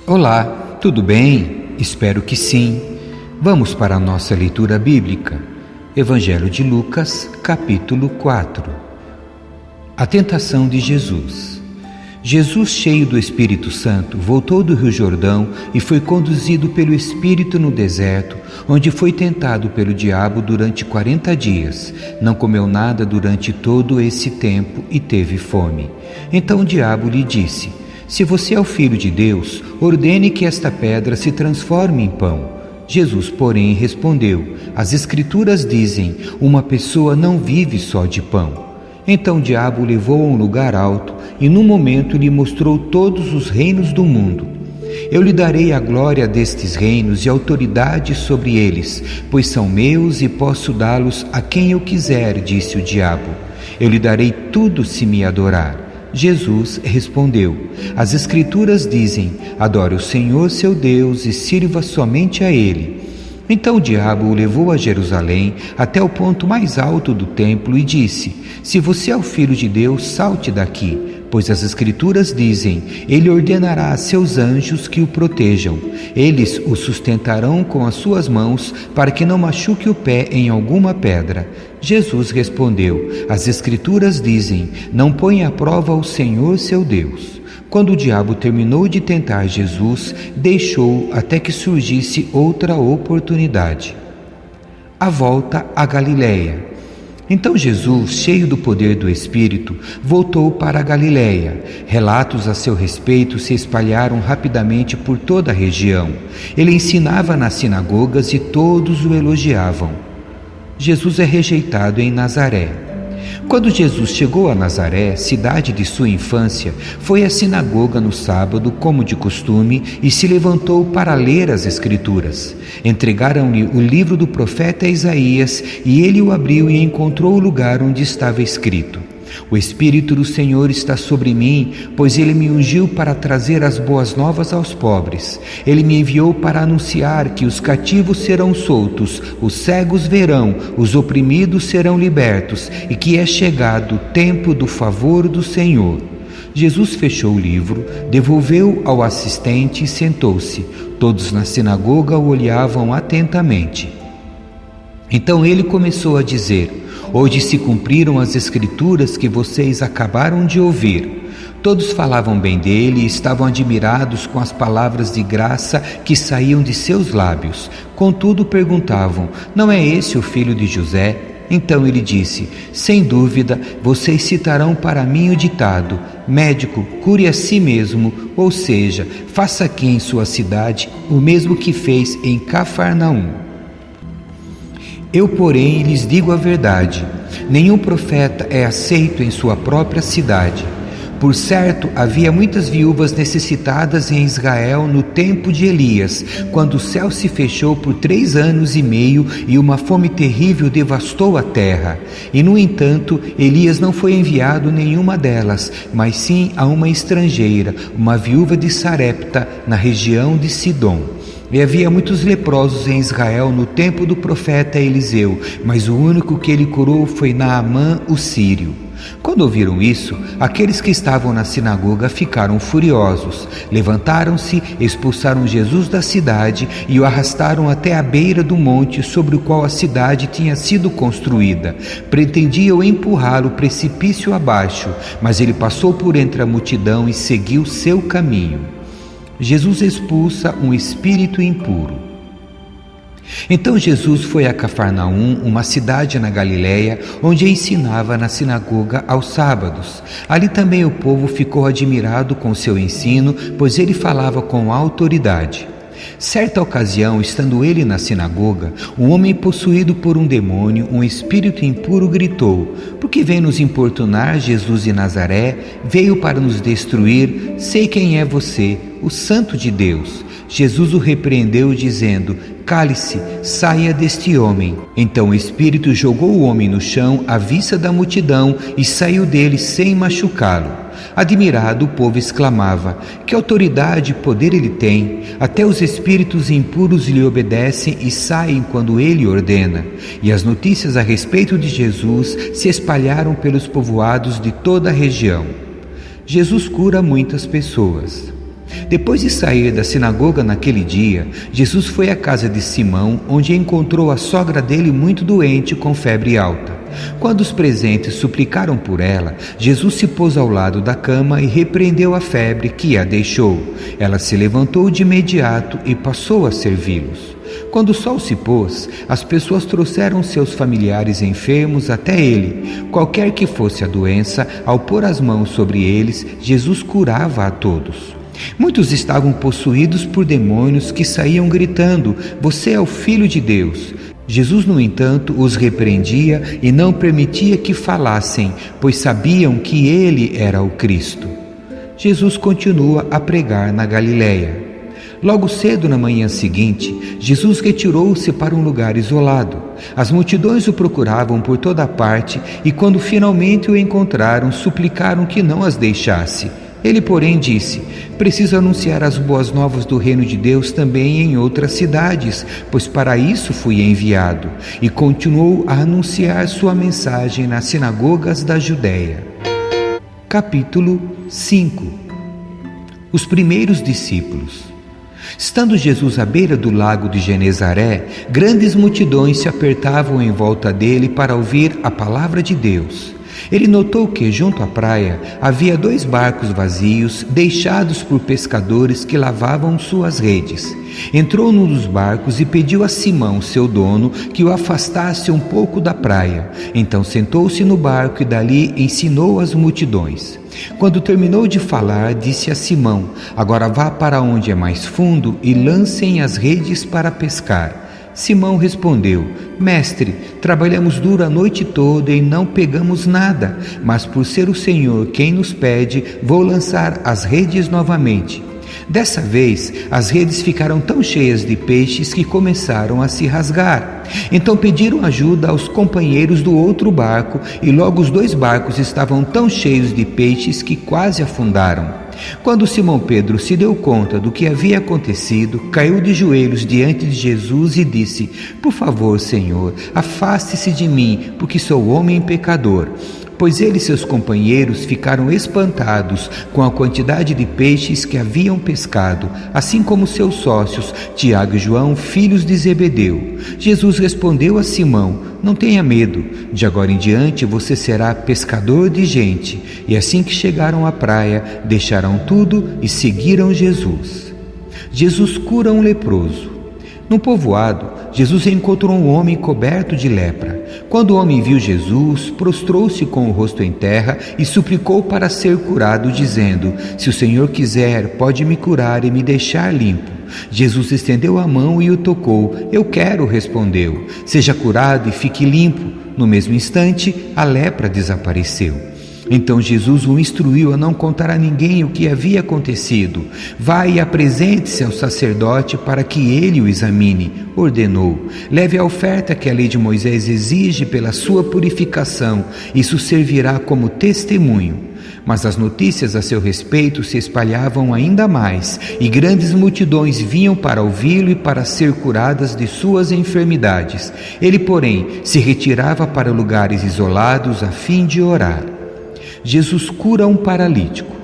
Olá, tudo bem? Espero que sim. Vamos para a nossa leitura bíblica. Evangelho de Lucas, capítulo 4. A tentação de Jesus. Jesus, cheio do Espírito Santo, voltou do Rio Jordão e foi conduzido pelo Espírito no deserto, onde foi tentado pelo diabo durante 40 dias. Não comeu nada durante todo esse tempo e teve fome. Então o diabo lhe disse: se você é o Filho de Deus, ordene que esta pedra se transforme em pão. Jesus, porém, respondeu: as Escrituras dizem, uma pessoa não vive só de pão. Então o diabo o levou a um lugar alto e num momento lhe mostrou todos os reinos do mundo. Eu lhe darei a glória destes reinos e autoridade sobre eles, pois são meus e posso dá-los a quem eu quiser, disse o diabo. Eu lhe darei tudo se me adorar. Jesus respondeu: as Escrituras dizem, adore o Senhor seu Deus e sirva somente a Ele. Então o diabo o levou a Jerusalém, até o ponto mais alto do templo e disse: se você é o Filho de Deus, salte daqui, pois as Escrituras dizem, Ele ordenará a seus anjos que o protejam. Eles o sustentarão com as suas mãos, para que não machuque o pé em alguma pedra. Jesus respondeu: as Escrituras dizem, não ponha à prova o Senhor seu Deus. Quando o diabo terminou de tentar Jesus, deixou até que surgisse outra oportunidade. A volta à Galileia. Então Jesus, cheio do poder do Espírito, voltou para a Galileia. Relatos a seu respeito se espalharam rapidamente por toda a região. Ele ensinava nas sinagogas e todos o elogiavam. Jesus é rejeitado em Nazaré. Quando Jesus chegou a Nazaré, cidade de sua infância, foi à sinagoga no sábado, como de costume, e se levantou para ler as Escrituras. Entregaram-lhe o livro do profeta Isaías, e ele o abriu e encontrou o lugar onde estava escrito: o Espírito do Senhor está sobre mim, pois Ele me ungiu para trazer as boas novas aos pobres. Ele me enviou para anunciar que os cativos serão soltos, os cegos verão, os oprimidos serão libertos, e que é chegado o tempo do favor do Senhor. Jesus fechou o livro, devolveu ao assistente e sentou-se. Todos na sinagoga o olhavam atentamente. Então ele começou a dizer: hoje se cumpriram as Escrituras que vocês acabaram de ouvir. Todos falavam bem dele e estavam admirados com as palavras de graça que saíam de seus lábios. Contudo perguntavam: não é esse o filho de José? Então ele disse: sem dúvida, vocês citarão para mim o ditado: médico, cure a si mesmo, ou seja, faça aqui em sua cidade o mesmo que fez em Cafarnaum. Eu, porém, lhes digo a verdade: nenhum profeta é aceito em sua própria cidade. Por certo, havia muitas viúvas necessitadas em Israel no tempo de Elias, quando o céu se fechou por 3 anos e meio e uma fome terrível devastou a terra. E, no entanto, Elias não foi enviado nenhuma delas, mas sim a uma estrangeira, uma viúva de Sarepta, na região de Sidom. E havia muitos leprosos em Israel no tempo do profeta Eliseu, mas o único que ele curou foi Naamã, o sírio. Quando ouviram isso, aqueles que estavam na sinagoga ficaram furiosos. Levantaram-se, expulsaram Jesus da cidade e o arrastaram até a beira do monte sobre o qual a cidade tinha sido construída. Pretendiam empurrá-lo precipício abaixo, mas ele passou por entre a multidão e seguiu seu caminho. Jesus expulsa um espírito impuro. Então Jesus foi a Cafarnaum, uma cidade na Galileia, onde ensinava na sinagoga aos sábados. Ali também o povo ficou admirado com seu ensino, pois ele falava com autoridade. Certa ocasião, estando ele na sinagoga, um homem possuído por um demônio, um espírito impuro, gritou: por que vem nos importunar, Jesus de Nazaré? Veio para nos destruir. Sei quem é você, o Santo de Deus. Jesus o repreendeu, dizendo: cale-se, saia deste homem. Então o espírito jogou o homem no chão à vista da multidão e saiu dele sem machucá-lo. Admirado, o povo exclamava: que autoridade e poder ele tem! Até os espíritos impuros lhe obedecem e saem quando ele ordena. E as notícias a respeito de Jesus se espalharam pelos povoados de toda a região. Jesus cura muitas pessoas. Depois de sair da sinagoga naquele dia, Jesus foi à casa de Simão, onde encontrou a sogra dele muito doente com febre alta. Quando os presentes suplicaram por ela, Jesus se pôs ao lado da cama e repreendeu a febre que a deixou. Ela se levantou de imediato e passou a servi-los. Quando o sol se pôs, as pessoas trouxeram seus familiares enfermos até ele. Qualquer que fosse a doença, ao pôr as mãos sobre eles, Jesus curava a todos. Muitos estavam possuídos por demônios que saíam gritando: "Você é o Filho de Deus." Jesus, no entanto, os repreendia e não permitia que falassem, pois sabiam que ele era o Cristo. Jesus continua a pregar na Galileia. Logo cedo na manhã seguinte, Jesus retirou-se para um lugar isolado. As multidões o procuravam por toda parte e, quando finalmente o encontraram, suplicaram que não as deixasse. Ele, porém, disse: "Preciso anunciar as boas novas do reino de Deus também em outras cidades, pois para isso fui enviado." E continuou a anunciar sua mensagem nas sinagogas da Judéia. Capítulo 5. Os primeiros discípulos. Estando Jesus à beira do lago de Genezaré, grandes multidões se apertavam em volta dele para ouvir a palavra de Deus. Ele notou que, junto à praia, havia 2 barcos vazios, deixados por pescadores que lavavam suas redes. Entrou num dos barcos e pediu a Simão, seu dono, que o afastasse um pouco da praia. Então sentou-se no barco e dali ensinou as multidões. Quando terminou de falar, disse a Simão: "Agora vá para onde é mais fundo e lancem as redes para pescar." Simão respondeu: "Mestre, trabalhamos duro a noite toda e não pegamos nada, mas por ser o Senhor quem nos pede, vou lançar as redes novamente." Dessa vez, as redes ficaram tão cheias de peixes que começaram a se rasgar. Então pediram ajuda aos companheiros do outro barco e logo os 2 barcos estavam tão cheios de peixes que quase afundaram. Quando Simão Pedro se deu conta do que havia acontecido, caiu de joelhos diante de Jesus e disse: "Por favor, Senhor, afaste-se de mim, porque sou homem pecador." Pois ele e seus companheiros ficaram espantados com a quantidade de peixes que haviam pescado, assim como seus sócios, Tiago e João, filhos de Zebedeu. Jesus respondeu a Simão: "Não tenha medo, de agora em diante você será pescador de gente." E assim que chegaram à praia, deixaram tudo e seguiram Jesus. Jesus cura um leproso. No povoado, Jesus encontrou um homem coberto de lepra. Quando o homem viu Jesus, prostrou-se com o rosto em terra e suplicou para ser curado, dizendo: "Se o Senhor quiser, pode me curar e me deixar limpo." Jesus estendeu a mão e o tocou. "Eu quero", respondeu. "Seja curado e fique limpo." No mesmo instante, a lepra desapareceu. Então Jesus o instruiu a não contar a ninguém o que havia acontecido. "Vá e apresente-se ao sacerdote para que ele o examine", ordenou. "Leve a oferta que a lei de Moisés exige pela sua purificação. Isso servirá como testemunho." Mas as notícias a seu respeito se espalhavam ainda mais, e grandes multidões vinham para ouvi-lo e para ser curadas de suas enfermidades. Ele, porém, se retirava para lugares isolados a fim de orar. Jesus cura um paralítico.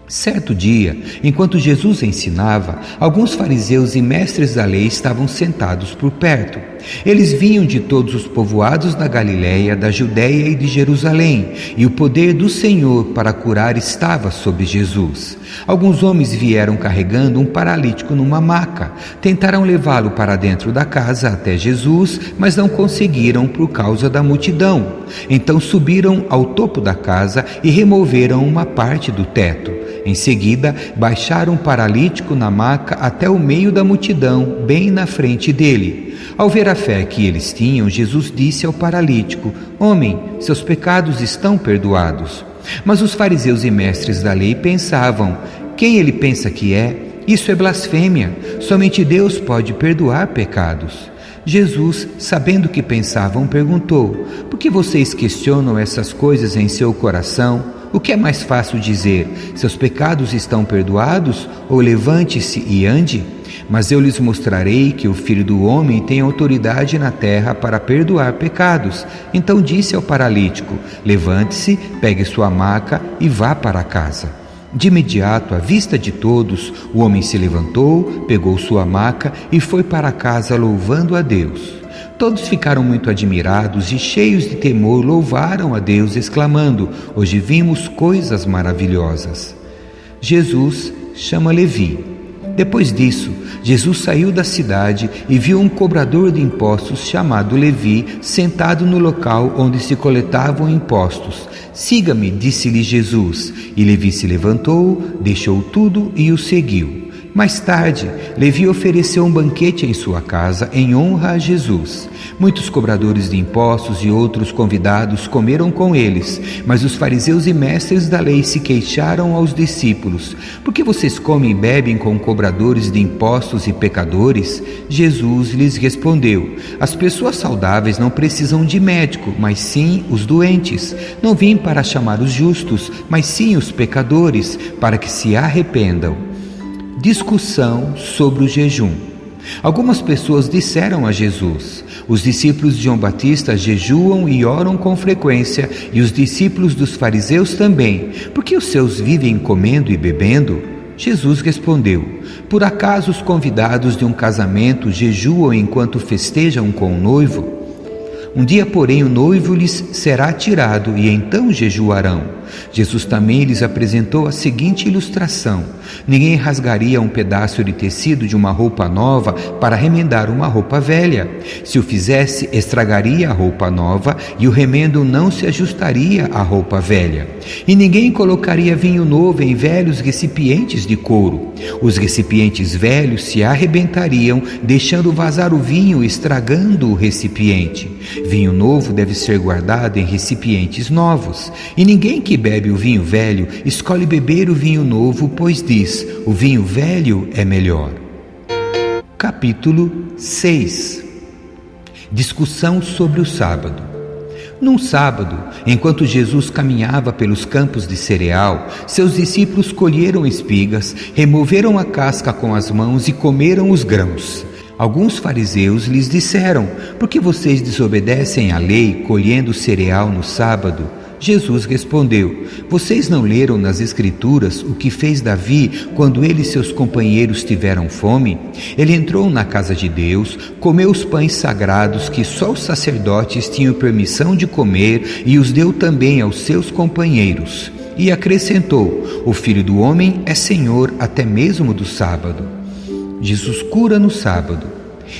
Certo dia, enquanto Jesus ensinava, alguns fariseus e mestres da lei estavam sentados por perto. Eles vinham de todos os povoados da Galileia, da Judéia e de Jerusalém, e o poder do Senhor para curar estava sobre Jesus. Alguns homens vieram carregando um paralítico numa maca. Tentaram levá-lo para dentro da casa até Jesus, mas não conseguiram por causa da multidão. Então subiram ao topo da casa e removeram uma parte do teto. Em seguida, baixaram o paralítico na maca até o meio da multidão, bem na frente dele. Ao ver a fé que eles tinham, Jesus disse ao paralítico: "Homem, seus pecados estão perdoados." Mas os fariseus e mestres da lei pensavam: "Quem ele pensa que é? Isso é blasfêmia. Somente Deus pode perdoar pecados." Jesus, sabendo o que pensavam, perguntou: "Por que vocês questionam essas coisas em seu coração? O que é mais fácil dizer: seus pecados estão perdoados, ou levante-se e ande? Mas eu lhes mostrarei que o Filho do Homem tem autoridade na terra para perdoar pecados." Então disse ao paralítico: "Levante-se, pegue sua maca e vá para casa." De imediato, à vista de todos, o homem se levantou, pegou sua maca e foi para casa louvando a Deus. Todos ficaram muito admirados e, cheios de temor, louvaram a Deus, exclamando: hoje vimos coisas maravilhosas. Jesus chama Levi. Depois disso, Jesus saiu da cidade e viu um cobrador de impostos chamado Levi sentado no local onde se coletavam impostos. Siga-me, disse-lhe Jesus. E Levi se levantou, deixou tudo e o seguiu. Mais tarde, Levi ofereceu um banquete em sua casa em honra a Jesus. Muitos cobradores de impostos e outros convidados comeram com eles, mas os fariseus e mestres da lei se queixaram aos discípulos: por que vocês comem e bebem com cobradores de impostos e pecadores? Jesus lhes respondeu: as pessoas saudáveis não precisam de médico, mas sim os doentes. Não vim para chamar os justos, mas sim os pecadores, para que se arrependam. Discussão sobre o jejum. Algumas pessoas disseram a Jesus: os discípulos de João Batista jejuam e oram com frequência, e os discípulos dos fariseus também. Por que os seus vivem comendo e bebendo? Jesus respondeu: por acaso os convidados de um casamento jejuam enquanto festejam com o noivo? Um dia, porém, o noivo lhes será tirado, e então jejuarão. Jesus também lhes apresentou a seguinte ilustração: ninguém rasgaria um pedaço de tecido de uma roupa nova para remendar uma roupa velha. Se o fizesse, estragaria a roupa nova, e o remendo não se ajustaria à roupa velha. E ninguém colocaria vinho novo em velhos recipientes de couro. Os recipientes velhos se arrebentariam, deixando vazar o vinho, estragando o recipiente. Vinho novo deve ser guardado em recipientes novos. E ninguém que bebe o vinho velho escolhe beber o vinho novo, pois diz: o vinho velho é melhor. Capítulo 6. Discussão sobre o sábado. Num sábado, enquanto Jesus caminhava pelos campos de cereal, seus discípulos colheram espigas, removeram a casca com as mãos e comeram os grãos. Alguns fariseus lhes disseram: por que vocês desobedecem à lei, colhendo cereal no sábado? Jesus respondeu: vocês não leram nas Escrituras o que fez Davi quando ele e seus companheiros tiveram fome? Ele entrou na casa de Deus, comeu os pães sagrados que só os sacerdotes tinham permissão de comer e os deu também aos seus companheiros. E acrescentou: o Filho do Homem é Senhor até mesmo do sábado. Jesus cura no sábado.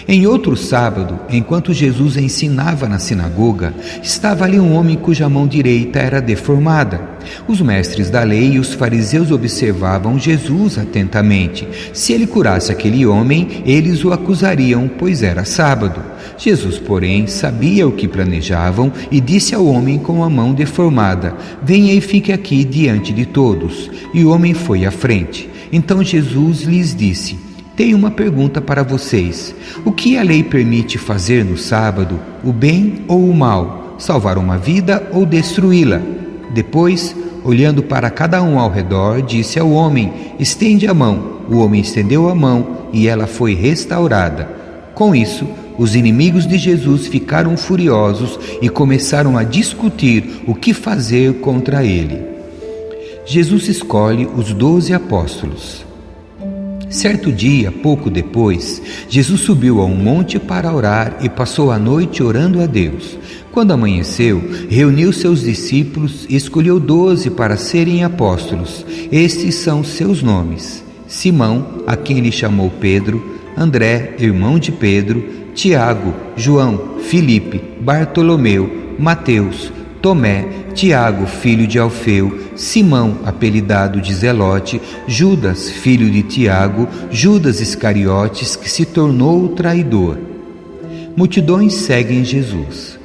Em outro sábado, enquanto Jesus ensinava na sinagoga, estava ali um homem cuja mão direita era deformada. Os mestres da lei e os fariseus observavam Jesus atentamente. Se ele curasse aquele homem, eles o acusariam, pois era sábado. Jesus, porém, sabia o que planejavam e disse ao homem com a mão deformada: venha e fique aqui diante de todos. E o homem foi à frente. Então Jesus lhes disse: tenho uma pergunta para vocês. O que a lei permite fazer no sábado, o bem ou o mal? Salvar uma vida ou destruí-la? Depois, olhando para cada um ao redor, disse ao homem: estende a mão. O homem estendeu a mão e ela foi restaurada. Com isso, os inimigos de Jesus ficaram furiosos e começaram a discutir o que fazer contra ele. Jesus escolhe os 12 apóstolos. Certo dia, pouco depois, Jesus subiu a um monte para orar e passou a noite orando a Deus. Quando amanheceu, reuniu seus discípulos e escolheu 12 para serem apóstolos. Estes são seus nomes: Simão, a quem ele chamou Pedro; André, irmão de Pedro; Tiago, João, Filipe, Bartolomeu, Mateus, Tomé, Tiago, filho de Alfeu, Simão, apelidado de Zelote, Judas, filho de Tiago, Judas Iscariotes, que se tornou o traidor. Multidões seguem Jesus.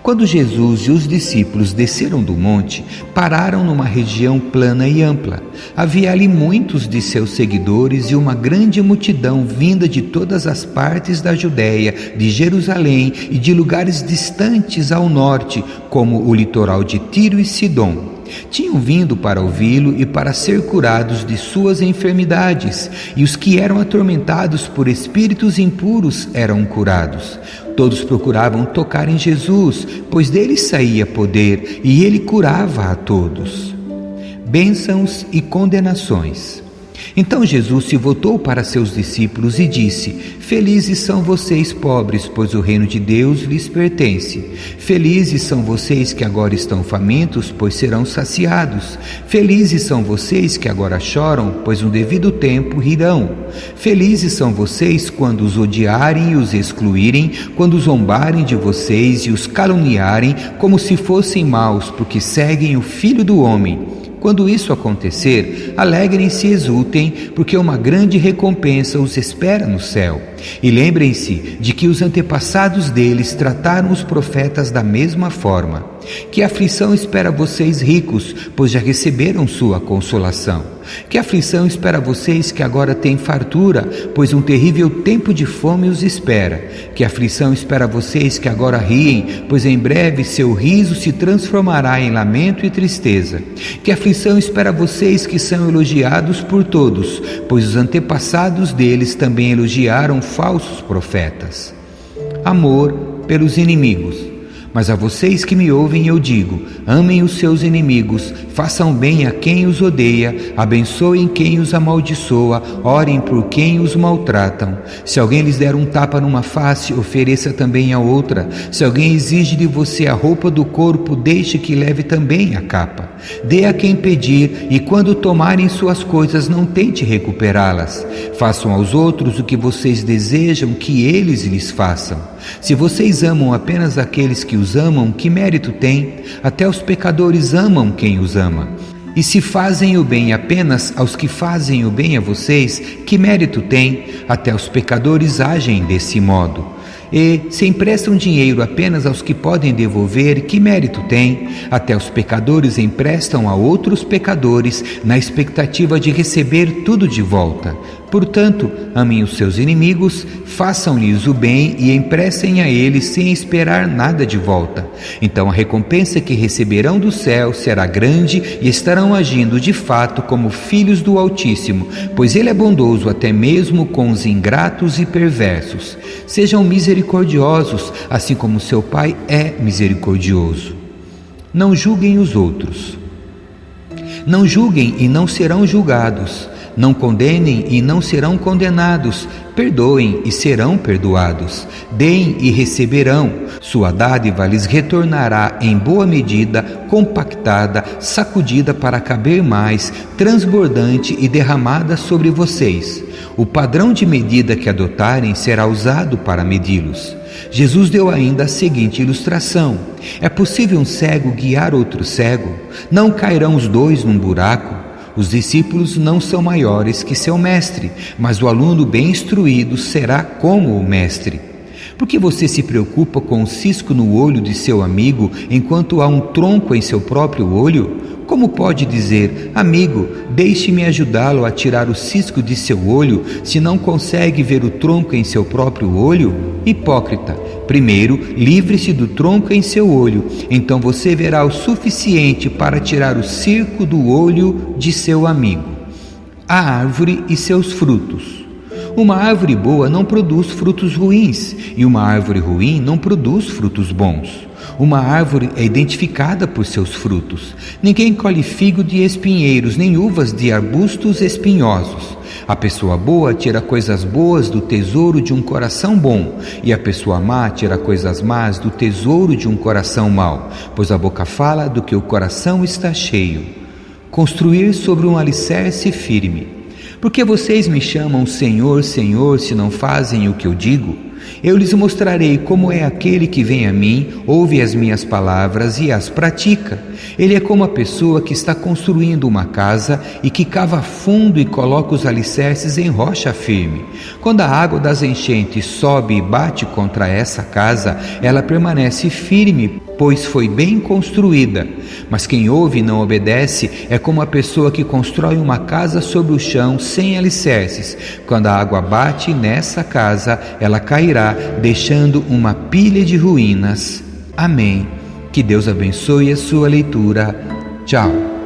Quando Jesus e os discípulos desceram do monte, pararam numa região plana e ampla. Havia ali muitos de seus seguidores e uma grande multidão vinda de todas as partes da Judéia, de Jerusalém e de lugares distantes ao norte, como o litoral de Tiro e Sidom. Tinham vindo para ouvi-lo e para ser curados de suas enfermidades, e os que eram atormentados por espíritos impuros eram curados. Todos procuravam tocar em Jesus, pois dele saía poder, e ele curava a todos. bênçãos e condenações. Então Jesus se voltou para seus discípulos e disse: Felizes são vocês pobres, pois o reino de Deus lhes pertence. Felizes são vocês que agora estão famintos, pois serão saciados. Felizes são vocês que agora choram, pois no devido tempo rirão. Felizes são vocês quando os odiarem e os excluírem, quando zombarem de vocês e os caluniarem como se fossem maus, porque seguem o Filho do Homem. Quando isso acontecer, alegrem-se e exultem, porque uma grande recompensa os espera no céu. E lembrem-se de que os antepassados deles trataram os profetas da mesma forma. Que aflição espera vocês ricos, pois já receberam sua consolação. Que aflição espera vocês que agora têm fartura, pois um terrível tempo de fome os espera. Que aflição espera vocês que agora riem, pois em breve seu riso se transformará em lamento e tristeza. Que aflição espera vocês que são elogiados por todos, pois os antepassados deles também elogiaram falsos profetas. Amor pelos inimigos. Mas a vocês que me ouvem eu digo: amem os seus inimigos, façam bem a quem os odeia, abençoem quem os amaldiçoa, orem por quem os maltratam. Se alguém lhes der um tapa numa face, ofereça também a outra. Se alguém exige de você a roupa do corpo, deixe que leve também a capa. Dê a quem pedir, e quando tomarem suas coisas, não tente recuperá-las. Façam aos outros o que vocês desejam que eles lhes façam. Se vocês amam apenas aqueles que os amam, que mérito tem? Até os pecadores amam quem os ama. E se fazem o bem apenas aos que fazem o bem a vocês, que mérito tem? Até os pecadores agem desse modo. E se emprestam dinheiro apenas aos que podem devolver, que mérito tem? Até os pecadores emprestam a outros pecadores na expectativa de receber tudo de volta. Portanto, amem os seus inimigos, façam-lhes o bem e emprestem a eles sem esperar nada de volta. Então a recompensa que receberão do céu será grande e estarão agindo de fato como filhos do Altíssimo, pois Ele é bondoso até mesmo com os ingratos e perversos. Sejam misericordiosos, assim como seu Pai é misericordioso. Não julguem os outros. Não julguem e não serão julgados. Não condenem e não serão condenados. Perdoem e serão perdoados. Deem e receberão. Sua dádiva lhes retornará em boa medida, compactada, sacudida para caber mais, transbordante e derramada sobre vocês. O padrão de medida que adotarem será usado para medi-los. Jesus deu ainda a seguinte ilustração: é possível um cego guiar outro cego? Não cairão os dois num buraco? Os discípulos não são maiores que seu mestre, mas o aluno bem instruído será como o mestre. Por que você se preocupa com o cisco no olho de seu amigo, enquanto há um tronco em seu próprio olho? Como pode dizer: amigo, deixe-me ajudá-lo a tirar o cisco de seu olho, se não consegue ver o tronco em seu próprio olho? Hipócrita, primeiro livre-se do tronco em seu olho, então você verá o suficiente para tirar o cisco do olho de seu amigo. A árvore e seus frutos. Uma árvore boa não produz frutos ruins, e uma árvore ruim não produz frutos bons. Uma árvore é identificada por seus frutos. Ninguém colhe figo de espinheiros, nem uvas de arbustos espinhosos. A pessoa boa tira coisas boas do tesouro de um coração bom, e a pessoa má tira coisas más do tesouro de um coração mau, pois a boca fala do que o coração está cheio. Construir sobre um alicerce firme. Por que vocês me chamam Senhor, Senhor, se não fazem o que eu digo? Eu lhes mostrarei como é aquele que vem a mim, ouve as minhas palavras e as pratica. Ele é como a pessoa que está construindo uma casa e que cava fundo e coloca os alicerces em rocha firme. Quando a água das enchentes sobe e bate contra essa casa, ela permanece firme, pois foi bem construída. Mas quem ouve e não obedece é como a pessoa que constrói uma casa sobre o chão sem alicerces. Quando a água bate nessa casa, ela cairá, deixando uma pilha de ruínas. Amém. Que Deus abençoe a sua leitura. Tchau.